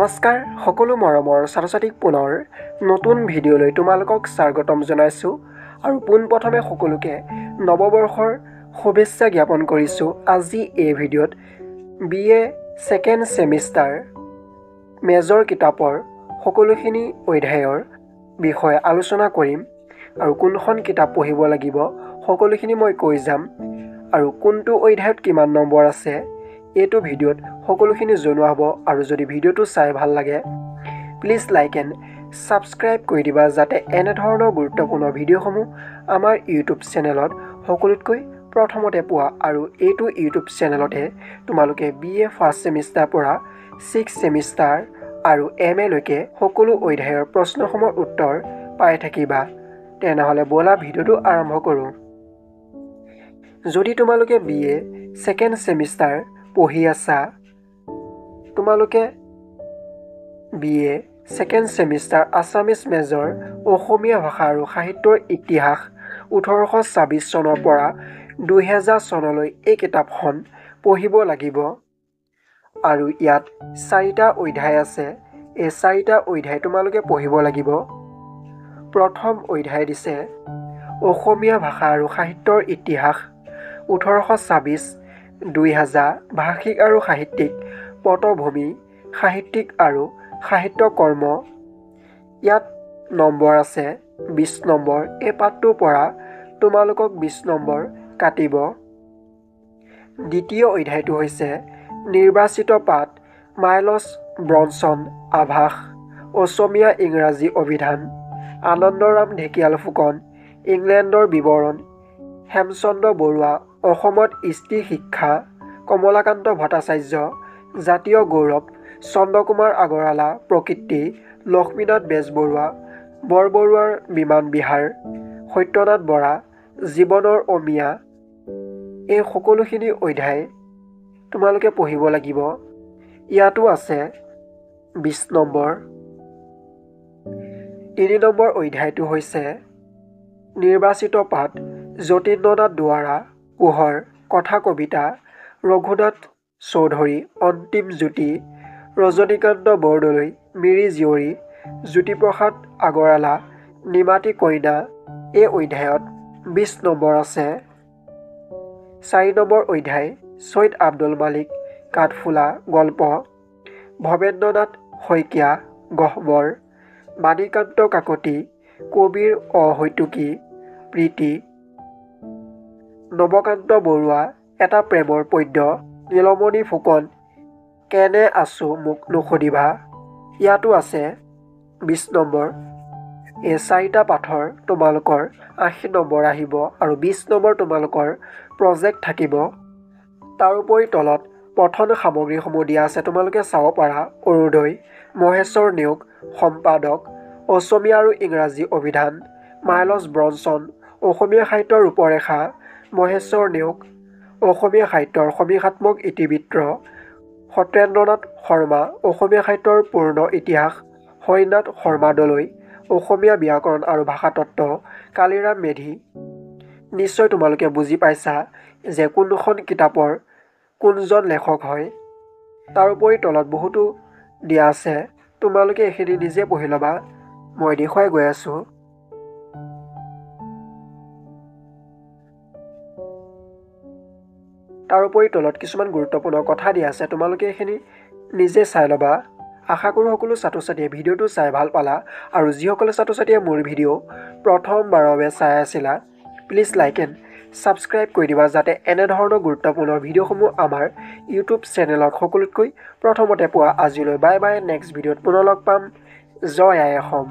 নমস্কাৰ সকলো মৰমৰ ছাত্ৰ-ছাত্ৰীক পুনৰ নতুন ভিডিঅ'লৈ তোমালোকক স্বাগতম জনাইছোঁ আৰু পোনপ্ৰথমে সকলোকে নৱবৰ্ষৰ শুভেচ্ছা জ্ঞাপন কৰিছোঁ। আজি এই ভিডিঅ'ত BA ছেকেণ্ড ছেমিষ্টাৰ মেজৰ কিতাপৰ সকলোখিনি অধ্যায়ৰ বিষয়ে আলোচনা কৰিম আৰু কোনখন কিতাপ পঢ়িব লাগিব সকলোখিনি মই কৈ যাম আৰু কোনটো অধ্যায়ত কিমান নম্বৰ আছে এইটো ভিডিঅ'ত সকলোখিনি জনোৱা হ'ব। আৰু যদি ভিডিঅ'টো চাই ভাল লাগে প্লিজ লাইক এণ্ড ছাবস্ক্ৰাইব কৰি দিবা যাতে এনেধৰণৰ গুৰুত্বপূৰ্ণ ভিডিঅ'সমূহ আমাৰ ইউটিউব চেনেলত সকলোতকৈ প্ৰথমতে পোৱা। আৰু এইটো ইউটিউব চেনেলতে তোমালোকে BA ফাৰ্ষ্ট ছেমিষ্টাৰ পৰা 6th ছেমিষ্টাৰ আৰু MA লৈকে সকলো অধ্যায়ৰ প্ৰশ্নসমূহৰ উত্তৰ পাই থাকিবা। তেনেহ'লে ব'লা ভিডিঅ'টো আৰম্ভ কৰোঁ। যদি তোমালোকে BA ছেকেণ্ড ছেমিষ্টাৰ পঢ়ি আছা, তোমালোকে BA second semester Assamese major অসমীয়া ভাষা আৰু সাহিত্যৰ ইতিহাস 1826 চনৰ পৰা 2000 চনলৈ এই কিতাপখন পঢ়িব লাগিব। আৰু ইয়াত 4টা অধ্যায় আছে। এই 4টা অধ্যায় তোমালোকে পঢ়িব লাগিব। প্ৰথম অধ্যায় দিছে অসমীয়া ভাষা আৰু সাহিত্যৰ ইতিহাস 1826-2000 ভাষিক আৰু সাহিত্যিক পটভূমি সাহিত্যিক আৰু সাহিত্য কৰ্ম। ইয়াত নম্বৰ আছে 20 নম্বৰ। এই পাঠটোৰ পৰা তোমালোকক 20 নম্বৰ কাটিব। দ্বিতীয় অধ্যায়টো হৈছে নিৰ্বাচিত পাঠ মাইলছ ব্ৰনছন আভাস অসমীয়া ইংৰাজী অভিধান আনন্দৰাম ঢেকিয়াল ফুকন ইংলেণ্ডৰ বিৱৰণ হেমচন্দ্ৰ বৰুৱা অসমত স্ত্ৰী শিক্ষা কমলাকান্ত ভট্টাচাৰ্য জাতীয় গৌৰৱ চন্দ্ৰকুমাৰ আগৰৱালা প্ৰকৃতি লক্ষ্মীনাথ বেজবৰুৱা বৰবৰুৱাৰ বিমান বিহাৰ সত্যনাথ বৰা জীৱনৰ অমিয়া। এই সকলোখিনি অধ্যায় তোমালোকে পঢ়িব লাগিব। ইয়াতো আছে 20 নম্বৰ। 3 নম্বৰ অধ্যায়টো হৈছে নিৰ্বাচিত পাঠ যতীন্দ্ৰনাথ দুৱৰা পোহৰ কথা কবিতা ৰঘুনাথ চৌধুৰী অন্তিম জ্যোতি ৰজনীকান্ত বৰদলৈ মিৰি জীয়ৰী জ্যোতিপ্ৰসাদ আগৰৱালা নিমাতী কইনা। এই অধ্যায়ত 20 নম্বৰ আছে। 4 নম্বৰ অধ্যায় চৈয়দ আব্দুল মালিক কাঠফুলা গল্প ভৱেন্দ্ৰনাথ শইকীয়া গহ্বৰ মাণিকান্ত কাকতি কবিৰ অহৈতুকী প্ৰীতি নৱকান্ত বৰুৱা এটা প্ৰেমৰ পদ্য নীলমণি ফুকন কেনে আছো মোক নুসুধিবা। ইয়াতো আছে 20 নম্বৰ। এই 4টা পাঠৰ তোমালোকৰ 80 নম্বৰ আহিব আৰু 20 নম্বৰ তোমালোকৰ প্ৰজেক্ট থাকিব। তাৰোপৰি তলত পঠন সামগ্ৰীসমূহ দিয়া আছে, তোমালোকে চাব পাৰা। অৰুণোদয় মহেশ্বৰ নেওগ সম্পাদক অসমীয়া আৰু ইংৰাজী অভিধান মাইলছ ব্ৰনছন অসমীয়া সাহিত্যৰ ৰূপৰেখা মহেশ্বৰ নেওগ অসমীয়া সাহিত্যৰ সমীক্ষাত্মক ইতিবৃত্ত সত্যেন্দ্ৰনাথ শৰ্মা অসমীয়া সাহিত্যৰ পূৰ্ণ ইতিহাস হৰিনাথ শৰ্মা দলৈ অসমীয়া ব্যাকৰণ আৰু ভাষাতত্ত্ব কালিৰাম মেধি। নিশ্চয় তোমালোকে বুজি পাইছা যে কোনখন কিতাপৰ কোনজন লেখক হয়। তাৰোপৰি তলত বহুতো দিয়া আছে, তোমালোকে এইখিনি নিজে পঢ়ি ল'বা। মই দেখুৱাই গৈ আছোঁ। তাৰোপৰি তলত কিছুমান গুৰুত্বপূৰ্ণ কথা দিয়া আছে, তোমালোকে এইখিনি নিজে চাই ল'বা। আশা কৰোঁ সকলো ছাত্ৰ ছাত্ৰীয়ে ভিডিঅ'টো চাই ভাল পালা। আৰু যিসকলে ছাত্ৰ ছাত্ৰীয়ে মোৰ ভিডিঅ' প্ৰথমবাৰৰ বাবে চাই আছিলা প্লিজ লাইক এণ্ড ছাবস্ক্ৰাইব কৰি দিবা যাতে এনেধৰণৰ গুৰুত্বপূৰ্ণ ভিডিঅ'সমূহ আমাৰ ইউটিউব চেনেলত সকলোতকৈ প্ৰথমতে পোৱা। আজিলৈ বাই বাই। নেক্সট ভিডিঅ'ত পুনৰ লগ পাম। জয় আই অসম।